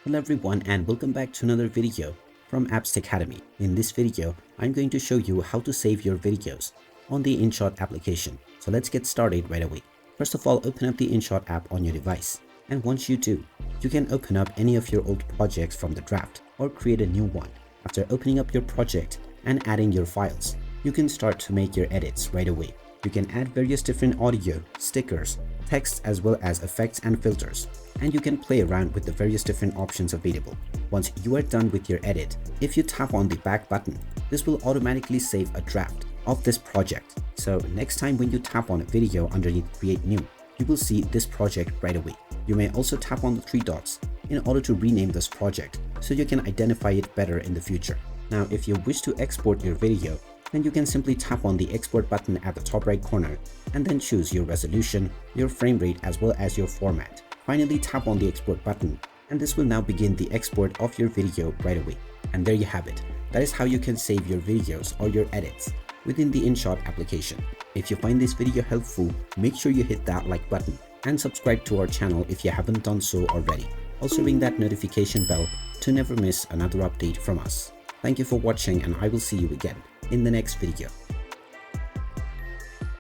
Hello everyone and welcome back to another video from Apps Academy. In this video, I'm going to show you how to save your videos on the Inshot application. So let's get started right away. First of all, open up the Inshot app on your device. And once you do, you can open up any of your old projects from the draft or create a new one. After opening up your project and adding your files, you can start to make your edits right away. You can add various different audio, stickers, text as well as effects and filters, and you can play around with the various different options available. Once you are done with your edit, if you tap on the back button, this will automatically save a draft of this project. So next time when you tap on a video underneath create new, you will see this project right away. You may also tap on the three dots in order to rename this project so you can identify it better in the future. Now if you wish to export your video, then you can simply tap on the export button at the top right corner and then choose your resolution, your frame rate as well as your format. Finally tap on the export button and this will now begin the export of your video right away. And there you have it. That is how you can save your videos or your edits within the Inshot application. If you find this video helpful, make sure you hit that like button and subscribe to our channel if you haven't done so already. Also ring that notification bell to never miss another update from us. Thank you for watching and I will see you again in the next video.